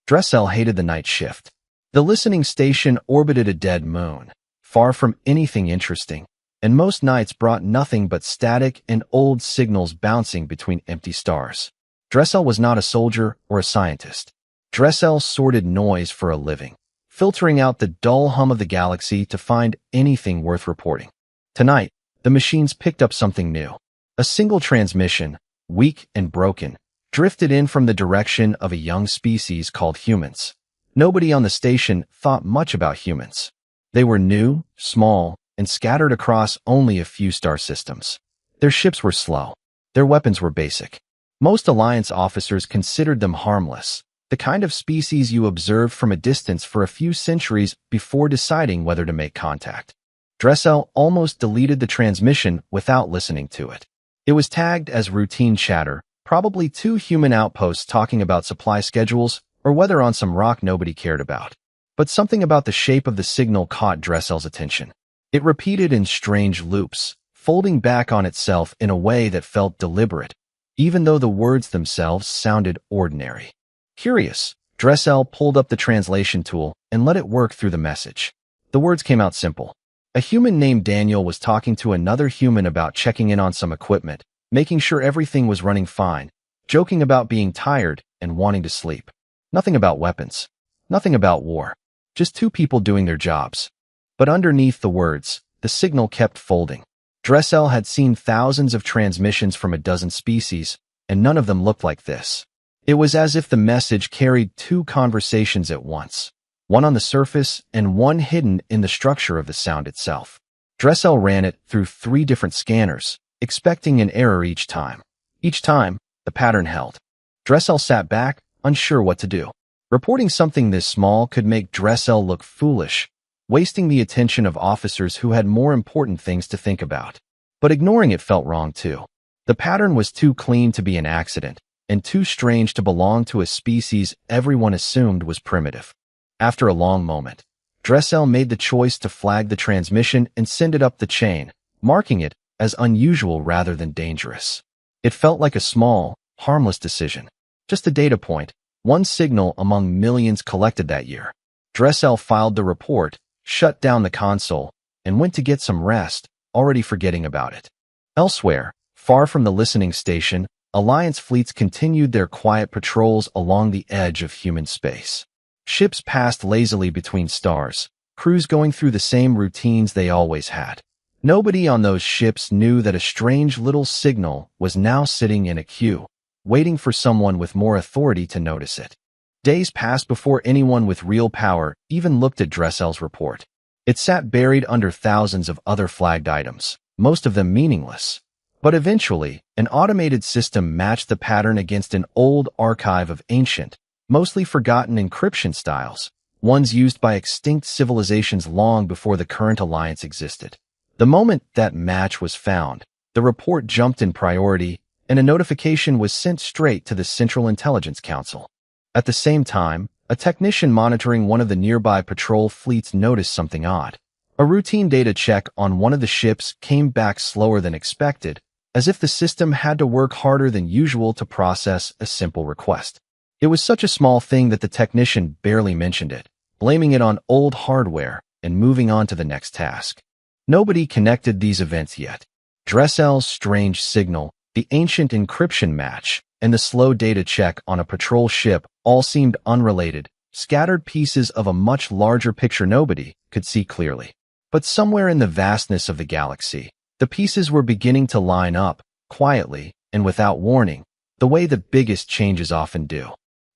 Dressel hated the night shift. The listening station orbited a dead moon, far from anything interesting, and most nights brought nothing but static and old signals bouncing between empty stars. Dressel was not a soldier or a scientist. Dressel sorted noise for a living, filtering out the dull hum of the galaxy to find anything worth reporting. Tonight, the machines picked up something new. A single transmission, weak and broken, drifted in from the direction of a young species called humans. Nobody on the station thought much about humans. They were new, small, and scattered across only a few star systems. Their ships were slow. Their weapons were basic. Most Alliance officers considered them harmless, the kind of species you observed from a distance for a few centuries before deciding whether to make contact. Dressel almost deleted the transmission without listening to it. It was tagged as routine chatter, probably two human outposts talking about supply schedules or weather on some rock nobody cared about. But something about the shape of the signal caught Dressel's attention. It repeated in strange loops, folding back on itself in a way that felt deliberate, even though the words themselves sounded ordinary. Curious, Dressel pulled up the translation tool and let it work through the message. The words came out simple. A human named Daniel was talking to another human about checking in on some equipment, making sure everything was running fine, joking about being tired and wanting to sleep. Nothing about weapons. Nothing about war. Just two people doing their jobs. But underneath the words, the signal kept folding. Dressel had seen thousands of transmissions from a dozen species, and none of them looked like this. It was as if the message carried two conversations at once, one on the surface and one hidden in the structure of the sound itself. Dressel ran it through 3 different scanners, expecting an error each time. Each time, the pattern held. Dressel sat back, unsure what to do. Reporting something this small could make Dressel look foolish, wasting the attention of officers who had more important things to think about. But ignoring it felt wrong too. The pattern was too clean to be an accident, and too strange to belong to a species everyone assumed was primitive. After a long moment, Dressel made the choice to flag the transmission and send it up the chain, marking it as unusual rather than dangerous. It felt like a small, harmless decision. Just a data point, one signal among millions collected that year. Dressel filed the report, shut down the console, and went to get some rest, already forgetting about it. Elsewhere, far from the listening station, Alliance fleets continued their quiet patrols along the edge of human space. Ships passed lazily between stars, crews going through the same routines they always had. Nobody on those ships knew that a strange little signal was now sitting in a queue, waiting for someone with more authority to notice it. Days passed before anyone with real power even looked at Dressel's report. It sat buried under thousands of other flagged items, most of them meaningless. But eventually, an automated system matched the pattern against an old archive of ancient, mostly forgotten encryption styles, ones used by extinct civilizations long before the current alliance existed. The moment that match was found, the report jumped in priority, and a notification was sent straight to the Central Intelligence Council. At the same time, a technician monitoring one of the nearby patrol fleets noticed something odd. A routine data check on one of the ships came back slower than expected, as if the system had to work harder than usual to process a simple request. It was such a small thing that the technician barely mentioned it, blaming it on old hardware and moving on to the next task. Nobody connected these events yet. Dressel's strange signal, the ancient encryption match, and the slow data check on a patrol ship all seemed unrelated, scattered pieces of a much larger picture nobody could see clearly. But somewhere in the vastness of the galaxy, the pieces were beginning to line up, quietly and without warning, the way the biggest changes often do.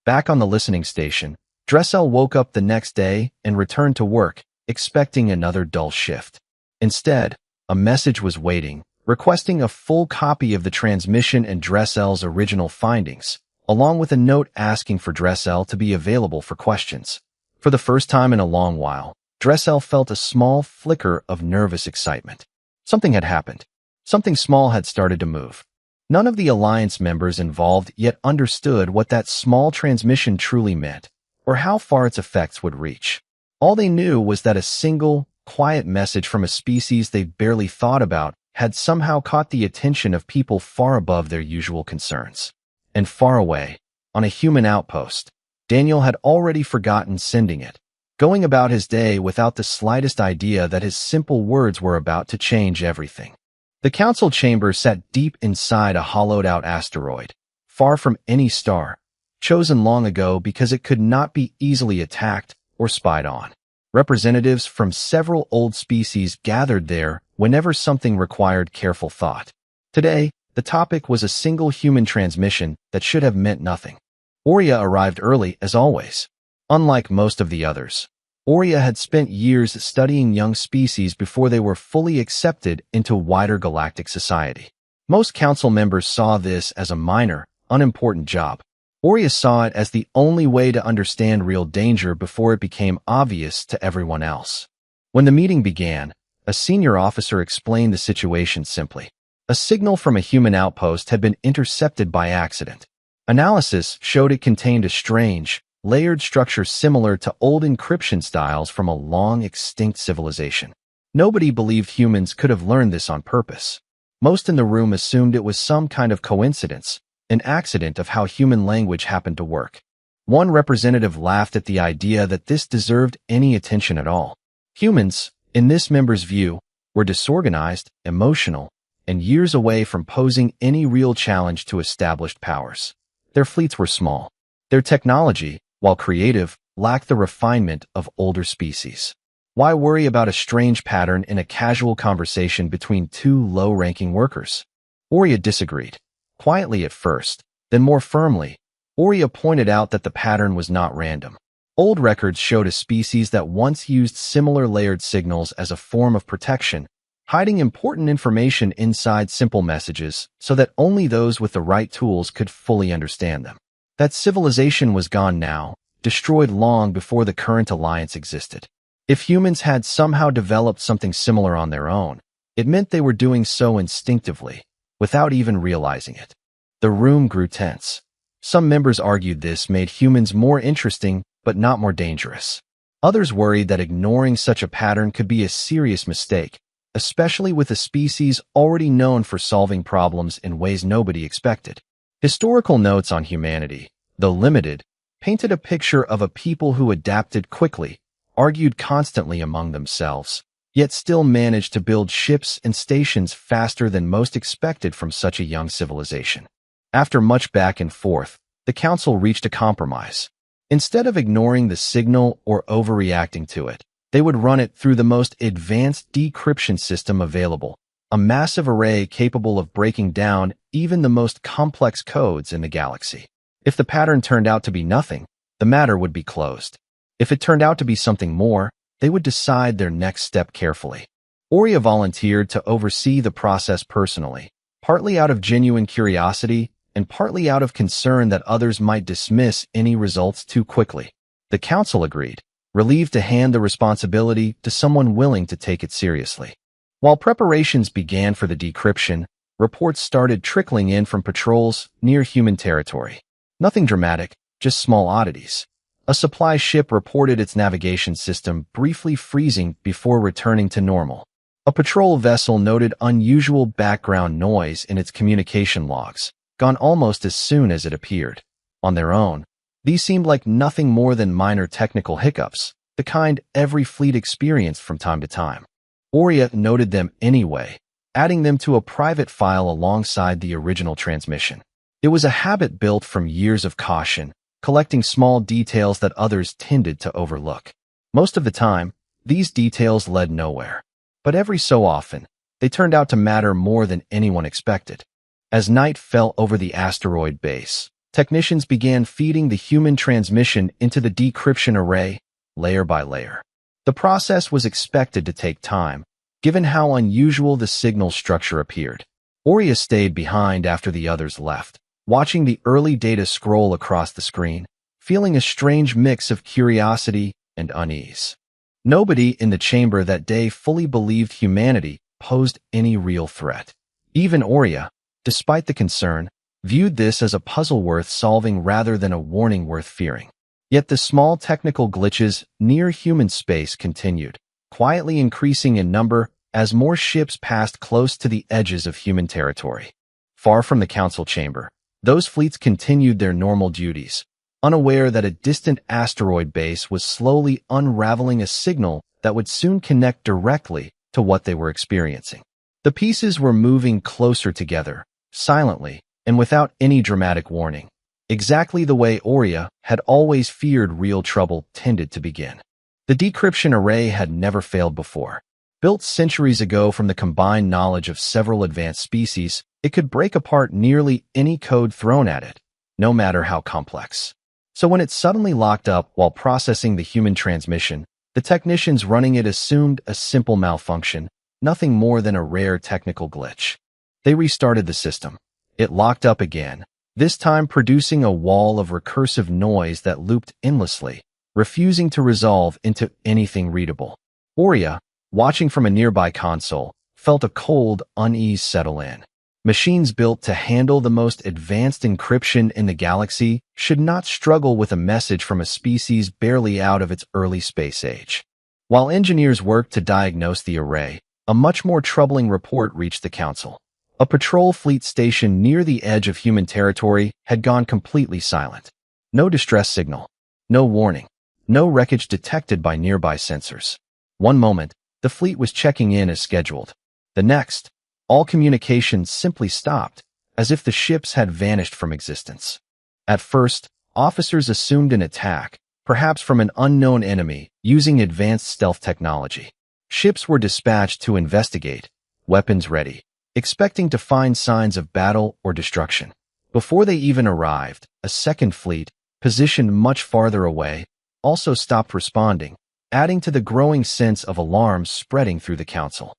Back on the listening station, Dressel woke up the next day and returned to work, expecting another dull shift. Instead, a message was waiting, requesting a full copy of the transmission and Dressel's original findings, along with a note asking for Dressel to be available for questions. For the first time in a long while, Dressel felt a small flicker of nervous excitement. Something had happened. Something small had started to move. None of the Alliance members involved yet understood what that small transmission truly meant, or how far its effects would reach. All they knew was that a single, quiet message from a species they barely thought about had somehow caught the attention of people far above their usual concerns. And far away, on a human outpost, Daniel had already forgotten sending it, going about his day without the slightest idea that his simple words were about to change everything. The council chamber sat deep inside a hollowed-out asteroid, far from any star, chosen long ago because it could not be easily attacked or spied on. Representatives from several old species gathered there whenever something required careful thought. Today, the topic was a single human transmission that should have meant nothing. Aurea arrived early, as always. Unlike most of the others, Aurea had spent years studying young species before they were fully accepted into wider galactic society. Most council members saw this as a minor, unimportant job. Aurea saw it as the only way to understand real danger before it became obvious to everyone else. When the meeting began, a senior officer explained the situation simply. A signal from a human outpost had been intercepted by accident. Analysis showed it contained a strange, layered structure similar to old encryption styles from a long-extinct civilization. Nobody believed humans could have learned this on purpose. Most in the room assumed it was some kind of coincidence, an accident of how human language happened to work. One representative laughed at the idea that this deserved any attention at all. Humans, in this member's view, were disorganized, emotional, and years away from posing any real challenge to established powers. Their fleets were small. Their technology, while creative, lacked the refinement of older species. Why worry about a strange pattern in a casual conversation between two low-ranking workers? Aurea disagreed. Quietly at first, then more firmly, Aurea pointed out that the pattern was not random. Old records showed a species that once used similar layered signals as a form of protection, hiding important information inside simple messages so that only those with the right tools could fully understand them. That civilization was gone now, destroyed long before the current alliance existed. If humans had somehow developed something similar on their own, it meant they were doing so instinctively, without even realizing it. The room grew tense. Some members argued this made humans more interesting but not more dangerous. Others worried that ignoring such a pattern could be a serious mistake, especially with a species already known for solving problems in ways nobody expected. Historical notes on humanity, though limited, painted a picture of a people who adapted quickly, argued constantly among themselves, yet still managed to build ships and stations faster than most expected from such a young civilization. After much back and forth, the council reached a compromise. Instead of ignoring the signal or overreacting to it, they would run it through the most advanced decryption system available, a massive array capable of breaking down even the most complex codes in the galaxy. If the pattern turned out to be nothing, the matter would be closed. If it turned out to be something more, they would decide their next step carefully. Aurea volunteered to oversee the process personally, partly out of genuine curiosity and partly out of concern that others might dismiss any results too quickly. The council agreed, relieved to hand the responsibility to someone willing to take it seriously. While preparations began for the decryption, reports started trickling in from patrols near human territory. Nothing dramatic, just small oddities. A supply ship reported its navigation system briefly freezing before returning to normal. A patrol vessel noted unusual background noise in its communication logs, gone almost as soon as it appeared. On their own, these seemed like nothing more than minor technical hiccups, the kind every fleet experienced from time to time. Aurea noted them anyway, adding them to a private file alongside the original transmission. It was a habit built from years of caution, collecting small details that others tended to overlook. Most of the time, these details led nowhere. But every so often, they turned out to matter more than anyone expected. As night fell over the asteroid base, technicians began feeding the human transmission into the decryption array, layer by layer. The process was expected to take time, given how unusual the signal structure appeared. Aurea stayed behind after the others left, watching the early data scroll across the screen, feeling a strange mix of curiosity and unease. Nobody in the chamber that day fully believed humanity posed any real threat. Even Aurea, despite the concern, viewed this as a puzzle worth solving rather than a warning worth fearing. Yet the small technical glitches near human space continued, quietly increasing in number as more ships passed close to the edges of human territory. Far from the council chamber, those fleets continued their normal duties, unaware that a distant asteroid base was slowly unraveling a signal that would soon connect directly to what they were experiencing. The pieces were moving closer together, silently, and without any dramatic warning, exactly the way Aurea had always feared real trouble tended to begin. The decryption array had never failed before. Built centuries ago from the combined knowledge of several advanced species, it could break apart nearly any code thrown at it, no matter how complex. So when it suddenly locked up while processing the human transmission, the technicians running it assumed a simple malfunction, nothing more than a rare technical glitch. They restarted the system. It locked up again, this time producing a wall of recursive noise that looped endlessly, refusing to resolve into anything readable. Aurea, watching from a nearby console, felt a cold unease settle in. Machines built to handle the most advanced encryption in the galaxy should not struggle with a message from a species barely out of its early space age. While engineers worked to diagnose the array, a much more troubling report reached the Council. A patrol fleet stationed near the edge of human territory had gone completely silent. No distress signal, no warning, no wreckage detected by nearby sensors. One moment, the fleet was checking in as scheduled. The next, all communications simply stopped, as if the ships had vanished from existence. At first, officers assumed an attack, perhaps from an unknown enemy, using advanced stealth technology. Ships were dispatched to investigate, weapons ready, expecting to find signs of battle or destruction. Before they even arrived, a second fleet, positioned much farther away, also stopped responding, adding to the growing sense of alarm spreading through the Council.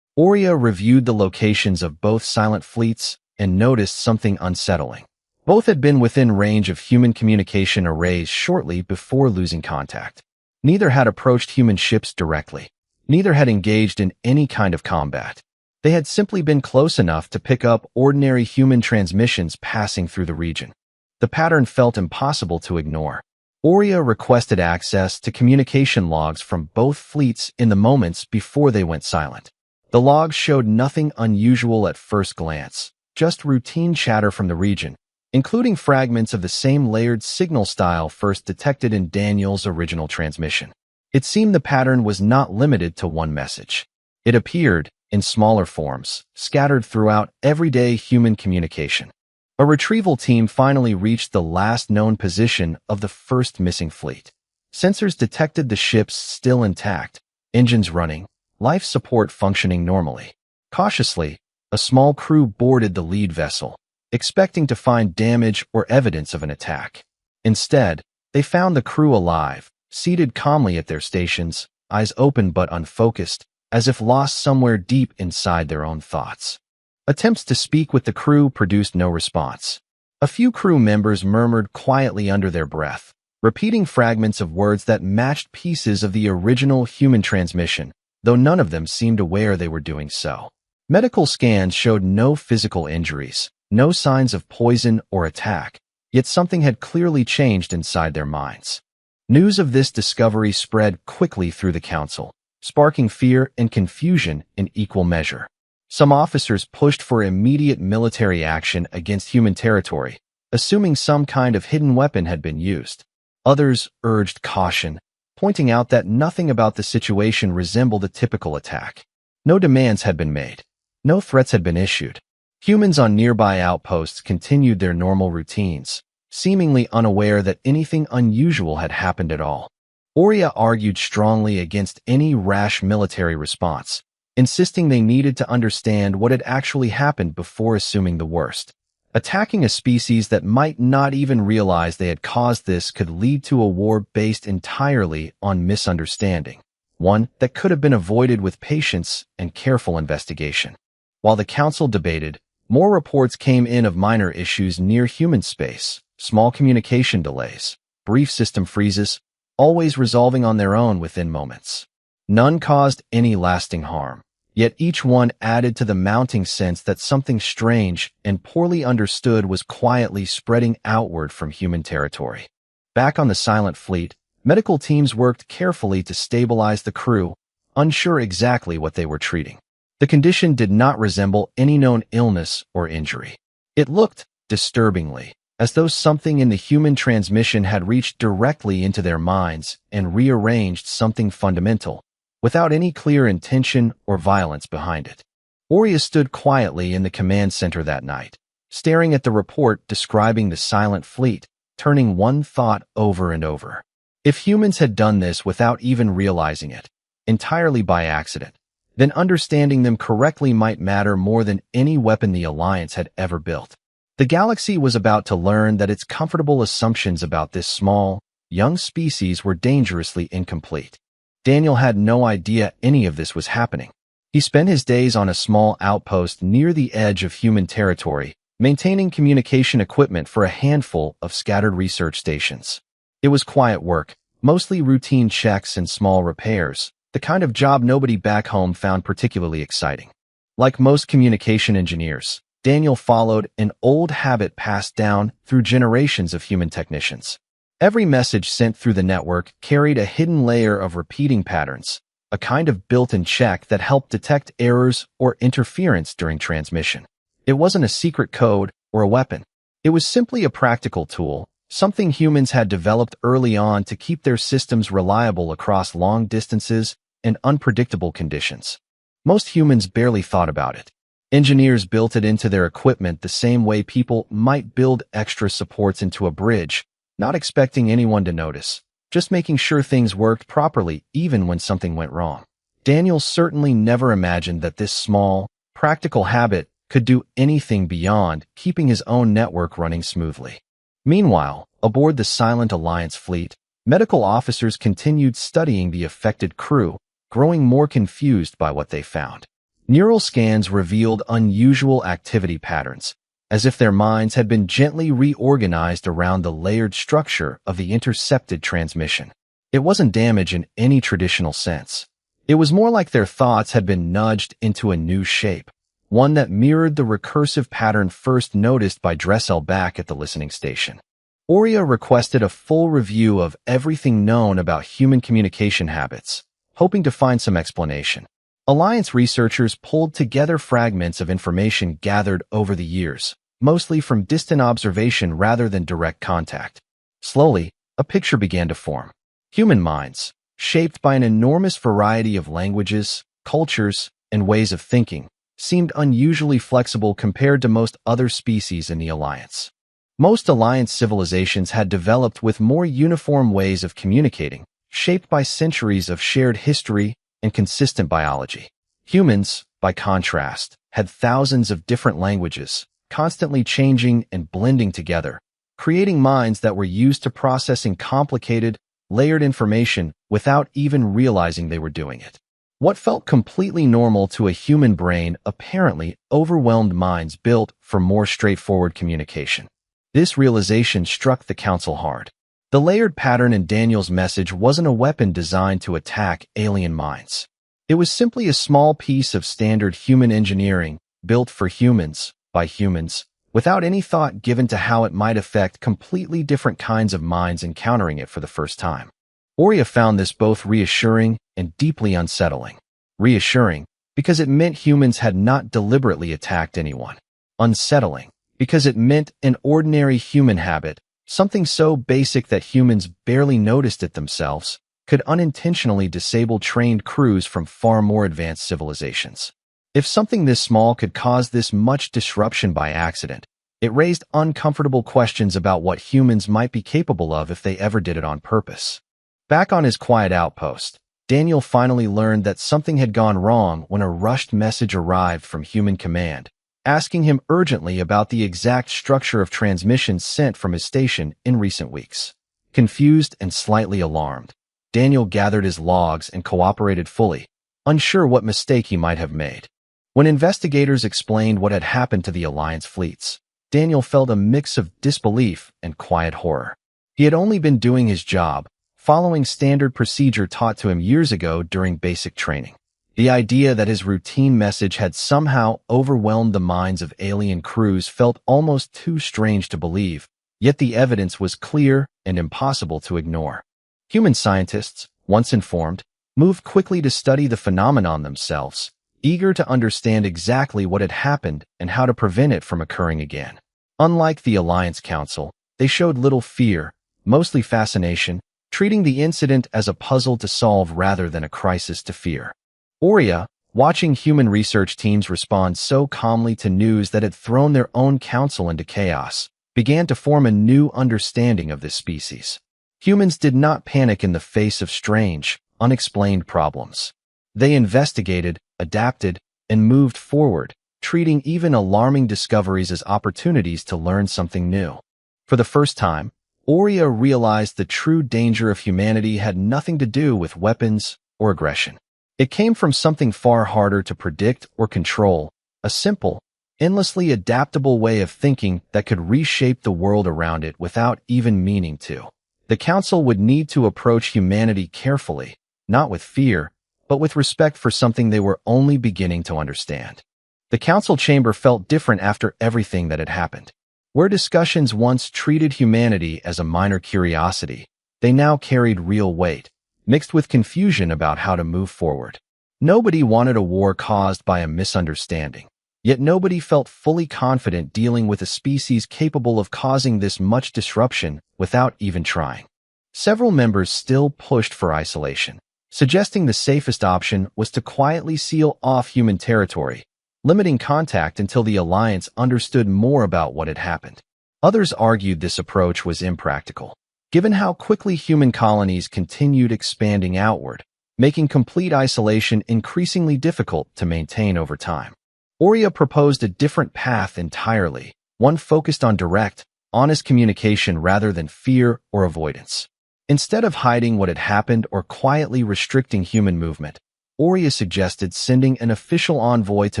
Aurea reviewed the locations of both silent fleets and noticed something unsettling. Both had been within range of human communication arrays shortly before losing contact. Neither had approached human ships directly. Neither had engaged in any kind of combat. They had simply been close enough to pick up ordinary human transmissions passing through the region. The pattern felt impossible to ignore. Aurea requested access to communication logs from both fleets in the moments before they went silent. The logs showed nothing unusual at first glance, just routine chatter from the region, including fragments of the same layered signal style first detected in Daniel's original transmission. It seemed the pattern was not limited to one message. It appeared, in smaller forms, scattered throughout everyday human communication. A retrieval team finally reached the last known position of the first missing fleet. Sensors detected the ships still intact, engines running, life support functioning normally. Cautiously, a small crew boarded the lead vessel, expecting to find damage or evidence of an attack. Instead, they found the crew alive, seated calmly at their stations, eyes open but unfocused, as if lost somewhere deep inside their own thoughts. Attempts to speak with the crew produced no response. A few crew members murmured quietly under their breath, repeating fragments of words that matched pieces of the original human transmission, though none of them seemed aware they were doing so. Medical scans showed no physical injuries, no signs of poison or attack, yet something had clearly changed inside their minds. News of this discovery spread quickly through the Council, sparking fear and confusion in equal measure. Some officers pushed for immediate military action against human territory, assuming some kind of hidden weapon had been used. Others urged caution, pointing out that nothing about the situation resembled a typical attack. No demands had been made. No threats had been issued. Humans on nearby outposts continued their normal routines, seemingly unaware that anything unusual had happened at all. Aurea argued strongly against any rash military response, insisting they needed to understand what had actually happened before assuming the worst. Attacking a species that might not even realize they had caused this could lead to a war based entirely on misunderstanding, one that could have been avoided with patience and careful investigation. While the Council debated, more reports came in of minor issues near human space, small communication delays, brief system freezes, always resolving on their own within moments. None caused any lasting harm. Yet each one added to the mounting sense that something strange and poorly understood was quietly spreading outward from human territory. Back on the silent fleet, medical teams worked carefully to stabilize the crew, unsure exactly what they were treating. The condition did not resemble any known illness or injury. It looked, disturbingly, as though something in the human transmission had reached directly into their minds and rearranged something fundamental, without any clear intention or violence behind it. Aurea stood quietly in the command center that night, staring at the report describing the silent fleet, turning one thought over and over. If humans had done this without even realizing it, entirely by accident, then understanding them correctly might matter more than any weapon the Alliance had ever built. The galaxy was about to learn that its comfortable assumptions about this small, young species were dangerously incomplete. Daniel had no idea any of this was happening. He spent his days on a small outpost near the edge of human territory, maintaining communication equipment for a handful of scattered research stations. It was quiet work, mostly routine checks and small repairs, the kind of job nobody back home found particularly exciting. Like most communication engineers, Daniel followed an old habit passed down through generations of human technicians. Every message sent through the network carried a hidden layer of repeating patterns, a kind of built-in check that helped detect errors or interference during transmission. It wasn't a secret code or a weapon. It was simply a practical tool, something humans had developed early on to keep their systems reliable across long distances and unpredictable conditions. Most humans barely thought about it. Engineers built it into their equipment the same way people might build extra supports into a bridge, not expecting anyone to notice, just making sure things worked properly even when something went wrong. Daniel certainly never imagined that this small, practical habit could do anything beyond keeping his own network running smoothly. Meanwhile, aboard the silent Alliance fleet, medical officers continued studying the affected crew, growing more confused by what they found. Neural scans revealed unusual activity patterns, as if their minds had been gently reorganized around the layered structure of the intercepted transmission. It wasn't damage in any traditional sense. It was more like their thoughts had been nudged into a new shape, one that mirrored the recursive pattern first noticed by Dressel back at the listening station. Aurea requested a full review of everything known about human communication habits, hoping to find some explanation. Alliance researchers pulled together fragments of information gathered over the years, mostly from distant observation rather than direct contact. Slowly, a picture began to form. Human minds, shaped by an enormous variety of languages, cultures, and ways of thinking, seemed unusually flexible compared to most other species in the Alliance. Most Alliance civilizations had developed with more uniform ways of communicating, shaped by centuries of shared history and consistent biology. Humans, by contrast, had thousands of different languages, constantly changing and blending together, creating minds that were used to processing complicated, layered information without even realizing they were doing it. What felt completely normal to a human brain apparently overwhelmed minds built for more straightforward communication. This realization struck the Council hard. The layered pattern in Daniel's message wasn't a weapon designed to attack alien minds. It was simply a small piece of standard human engineering built for humans, by humans, without any thought given to how it might affect completely different kinds of minds encountering it for the first time. Aurea found this both reassuring and deeply unsettling. Reassuring, because it meant humans had not deliberately attacked anyone. Unsettling, because it meant an ordinary human habit, something so basic that humans barely noticed it themselves, could unintentionally disable trained crews from far more advanced civilizations. If something this small could cause this much disruption by accident, it raised uncomfortable questions about what humans might be capable of if they ever did it on purpose. Back on his quiet outpost, Daniel finally learned that something had gone wrong when a rushed message arrived from Human Command, asking him urgently about the exact structure of transmissions sent from his station in recent weeks. Confused and slightly alarmed, Daniel gathered his logs and cooperated fully, unsure what mistake he might have made. When investigators explained what had happened to the Alliance fleets, Daniel felt a mix of disbelief and quiet horror. He had only been doing his job, following standard procedure taught to him years ago during basic training. The idea that his routine message had somehow overwhelmed the minds of alien crews felt almost too strange to believe, yet the evidence was clear and impossible to ignore. Human scientists, once informed, moved quickly to study the phenomenon themselves, eager to understand exactly what had happened and how to prevent it from occurring again. Unlike the Alliance Council, they showed little fear, mostly fascination, treating the incident as a puzzle to solve rather than a crisis to fear. Aurea, watching human research teams respond so calmly to news that had thrown their own council into chaos, began to form a new understanding of this species. Humans did not panic in the face of strange, unexplained problems. They investigated, adapted, and moved forward, treating even alarming discoveries as opportunities to learn something new. For the first time, Aurea realized the true danger of humanity had nothing to do with weapons or aggression. It came from something far harder to predict or control, a simple, endlessly adaptable way of thinking that could reshape the world around it without even meaning to. The Council would need to approach humanity carefully, not with fear, but with respect for something they were only beginning to understand. The Council chamber felt different after everything that had happened. Where discussions once treated humanity as a minor curiosity, they now carried real weight, mixed with confusion about how to move forward. Nobody wanted a war caused by a misunderstanding, yet nobody felt fully confident dealing with a species capable of causing this much disruption without even trying. Several members still pushed for isolation, suggesting the safest option was to quietly seal off human territory, limiting contact until the Alliance understood more about what had happened. Others argued this approach was impractical, given how quickly human colonies continued expanding outward, making complete isolation increasingly difficult to maintain over time. Aurea proposed a different path entirely, one focused on direct, honest communication rather than fear or avoidance. Instead of hiding what had happened or quietly restricting human movement, Aurea suggested sending an official envoy to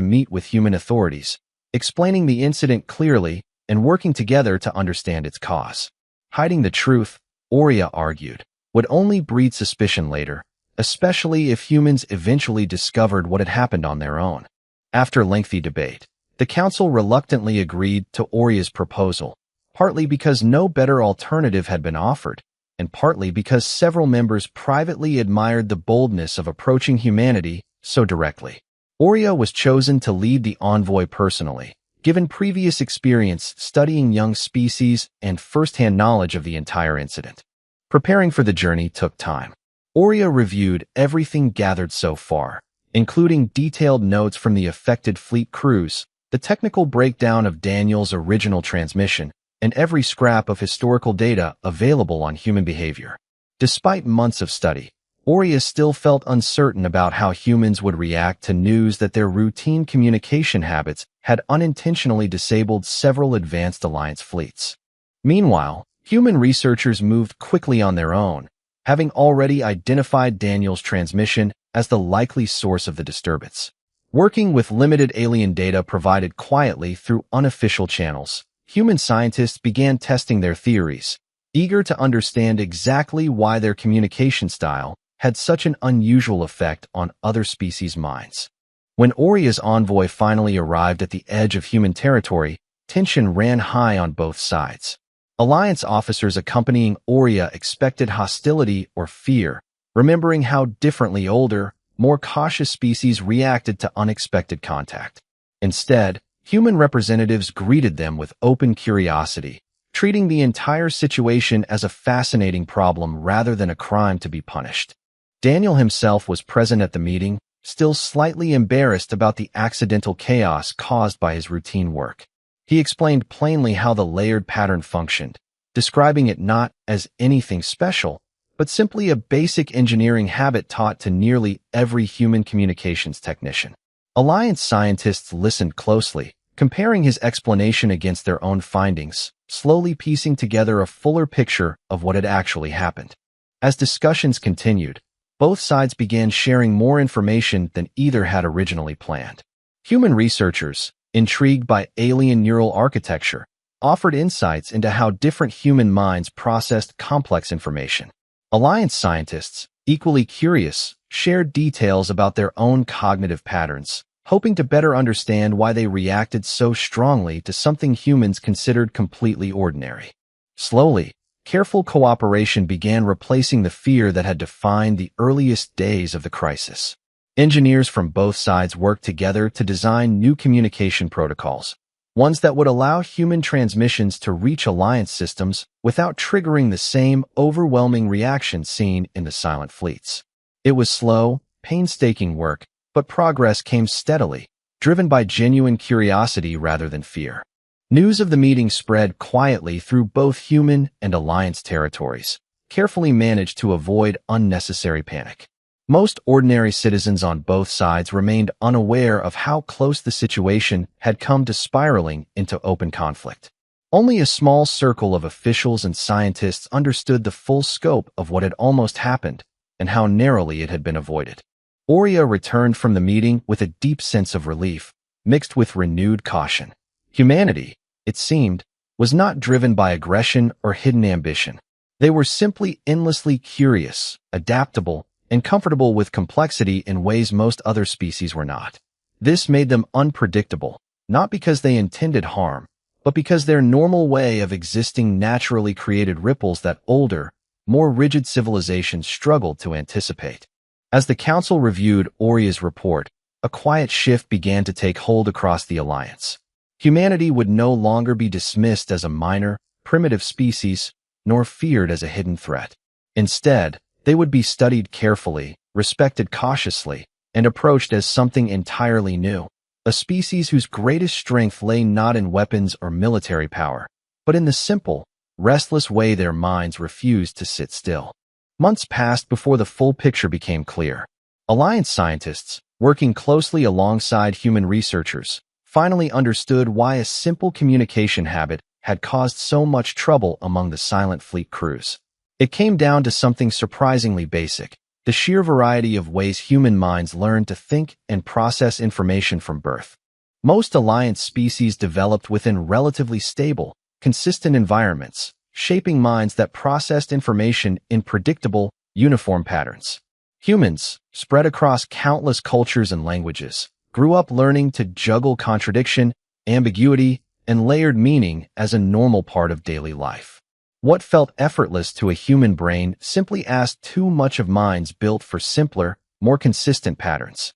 meet with human authorities, explaining the incident clearly and working together to understand its cause. Hiding the truth, Aurea argued, would only breed suspicion later, especially if humans eventually discovered what had happened on their own. After lengthy debate, the Council reluctantly agreed to Aurea's proposal, partly because no better alternative had been offered, and partly because several members privately admired the boldness of approaching humanity so directly. Aurea was chosen to lead the envoy personally, given previous experience studying young species and first-hand knowledge of the entire incident. Preparing for the journey took time. Aurea reviewed everything gathered so far, including detailed notes from the affected fleet crews, the technical breakdown of Daniel's original transmission, and every scrap of historical data available on human behavior. Despite months of study, Aurea still felt uncertain about how humans would react to news that their routine communication habits had unintentionally disabled several advanced Alliance fleets. Meanwhile, human researchers moved quickly on their own, having already identified Daniel's transmission as the likely source of the disturbance. Working with limited alien data provided quietly through unofficial channels, human scientists began testing their theories, eager to understand exactly why their communication style had such an unusual effect on other species' minds. When Aurea's envoy finally arrived at the edge of human territory, tension ran high on both sides. Alliance officers accompanying Aurea expected hostility or fear, remembering how differently older, more cautious species reacted to unexpected contact. Instead, human representatives greeted them with open curiosity, treating the entire situation as a fascinating problem rather than a crime to be punished. Daniel himself was present at the meeting, still slightly embarrassed about the accidental chaos caused by his routine work. He explained plainly how the layered pattern functioned, describing it not as anything special, but simply a basic engineering habit taught to nearly every human communications technician. Alliance scientists listened closely, comparing his explanation against their own findings, slowly piecing together a fuller picture of what had actually happened. As discussions continued, both sides began sharing more information than either had originally planned. Human researchers, intrigued by alien neural architecture, offered insights into how different human minds processed complex information. Alliance scientists, equally curious, shared details about their own cognitive patterns, hoping to better understand why they reacted so strongly to something humans considered completely ordinary. Slowly, careful cooperation began replacing the fear that had defined the earliest days of the crisis. Engineers from both sides worked together to design new communication protocols, ones that would allow human transmissions to reach Alliance systems without triggering the same overwhelming reaction seen in the silent fleets. It was slow, painstaking work, but progress came steadily, driven by genuine curiosity rather than fear. News of the meeting spread quietly through both human and Alliance territories, carefully managed to avoid unnecessary panic. Most ordinary citizens on both sides remained unaware of how close the situation had come to spiraling into open conflict. Only a small circle of officials and scientists understood the full scope of what had almost happened and how narrowly it had been avoided. Aurea returned from the meeting with a deep sense of relief, mixed with renewed caution. Humanity, it seemed, was not driven by aggression or hidden ambition. They were simply endlessly curious, adaptable, and comfortable with complexity in ways most other species were not. This made them unpredictable, not because they intended harm, but because their normal way of existing naturally created ripples that older, more rigid civilizations struggled to anticipate. As the Council reviewed Aurea's report, a quiet shift began to take hold across the Alliance. Humanity would no longer be dismissed as a minor, primitive species, nor feared as a hidden threat. Instead, they would be studied carefully, respected cautiously, and approached as something entirely new, a species whose greatest strength lay not in weapons or military power, but in the simple, restless way their minds refused to sit still. Months passed before the full picture became clear. Alliance scientists, working closely alongside human researchers, finally understood why a simple communication habit had caused so much trouble among the Silent Fleet crews. It came down to something surprisingly basic, the sheer variety of ways human minds learn to think and process information from birth. Most Alliance species developed within relatively stable, consistent environments, shaping minds that processed information in predictable, uniform patterns. Humans, spread across countless cultures and languages, grew up learning to juggle contradiction, ambiguity, and layered meaning as a normal part of daily life. What felt effortless to a human brain simply asked too much of minds built for simpler, more consistent patterns.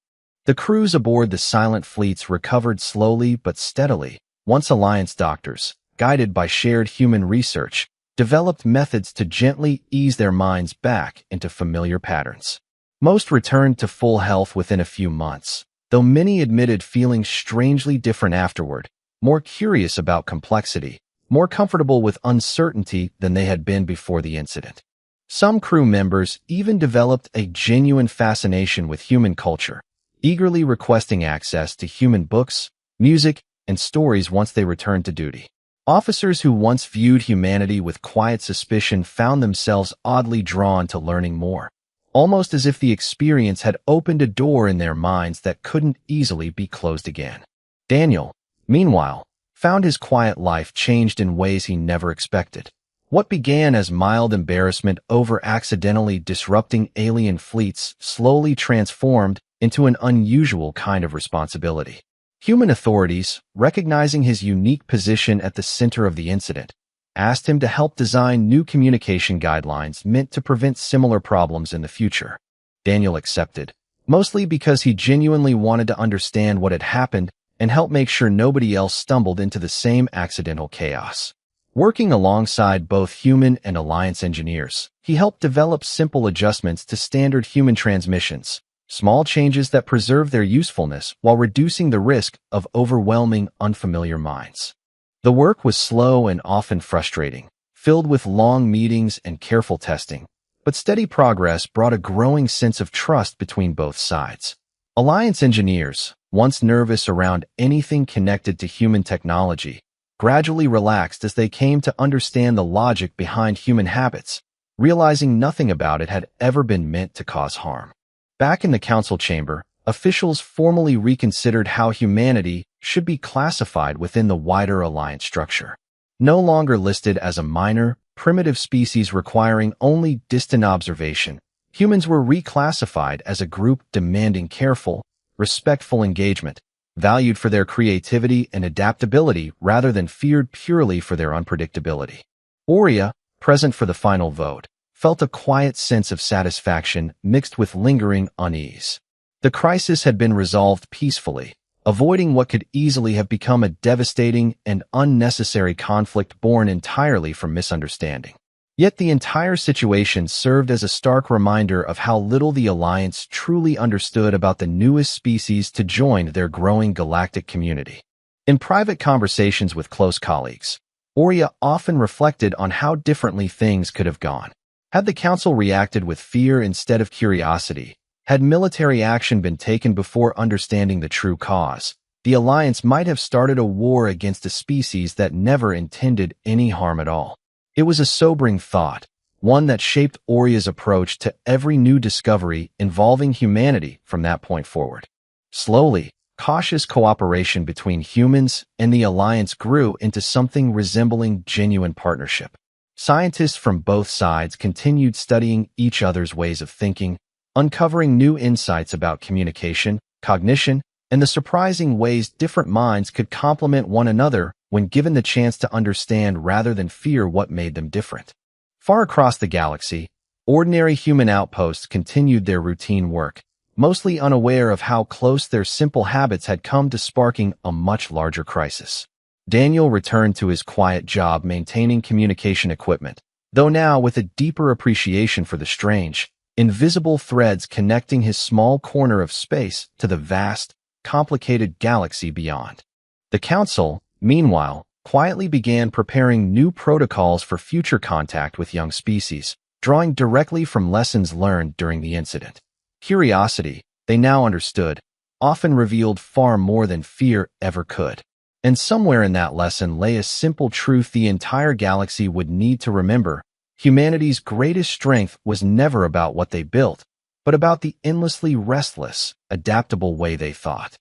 The crews aboard the Silent Fleets recovered slowly but steadily, once Alliance doctors, guided by shared human research, developed methods to gently ease their minds back into familiar patterns. Most returned to full health within a few months, though many admitted feeling strangely different afterward, more curious about complexity, more comfortable with uncertainty than they had been before the incident. Some crew members even developed a genuine fascination with human culture, eagerly requesting access to human books, music, and stories once they returned to duty. Officers who once viewed humanity with quiet suspicion found themselves oddly drawn to learning more, almost as if the experience had opened a door in their minds that couldn't easily be closed again. Daniel, meanwhile, found his quiet life changed in ways he never expected. What began as mild embarrassment over accidentally disrupting alien fleets slowly transformed into an unusual kind of responsibility. Human authorities, recognizing his unique position at the center of the incident, asked him to help design new communication guidelines meant to prevent similar problems in the future. Daniel accepted, mostly because he genuinely wanted to understand what had happened and help make sure nobody else stumbled into the same accidental chaos. Working alongside both human and Alliance engineers, he helped develop simple adjustments to standard human transmissions, small changes that preserve their usefulness while reducing the risk of overwhelming unfamiliar minds. The work was slow and often frustrating, filled with long meetings and careful testing, but steady progress brought a growing sense of trust between both sides. Alliance engineers, once nervous around anything connected to human technology, gradually relaxed as they came to understand the logic behind human habits, realizing nothing about it had ever been meant to cause harm. Back in the council chamber, officials formally reconsidered how humanity should be classified within the wider Alliance structure. No longer listed as a minor, primitive species requiring only distant observation, humans were reclassified as a group demanding careful, respectful engagement, valued for their creativity and adaptability rather than feared purely for their unpredictability. Aurea, present for the final vote, felt a quiet sense of satisfaction mixed with lingering unease. The crisis had been resolved peacefully, avoiding what could easily have become a devastating and unnecessary conflict born entirely from misunderstanding. Yet the entire situation served as a stark reminder of how little the Alliance truly understood about the newest species to join their growing galactic community. In private conversations with close colleagues, Oria often reflected on how differently things could have gone. Had the Council reacted with fear instead of curiosity, had military action been taken before understanding the true cause, the Alliance might have started a war against a species that never intended any harm at all. It was a sobering thought, one that shaped Oria's approach to every new discovery involving humanity from that point forward. Slowly, cautious cooperation between humans and the Alliance grew into something resembling genuine partnership. Scientists from both sides continued studying each other's ways of thinking, uncovering new insights about communication, cognition, and the surprising ways different minds could complement one another when given the chance to understand rather than fear what made them different. Far across the galaxy, ordinary human outposts continued their routine work, mostly unaware of how close their simple habits had come to sparking a much larger crisis. Daniel returned to his quiet job maintaining communication equipment, though now with a deeper appreciation for the strange, invisible threads connecting his small corner of space to the vast, complicated galaxy beyond. The Council, meanwhile, quietly began preparing new protocols for future contact with young species, drawing directly from lessons learned during the incident. Curiosity, they now understood, often revealed far more than fear ever could. And somewhere in that lesson lay a simple truth the entire galaxy would need to remember: humanity's greatest strength was never about what they built, but about the endlessly restless, adaptable way they thought.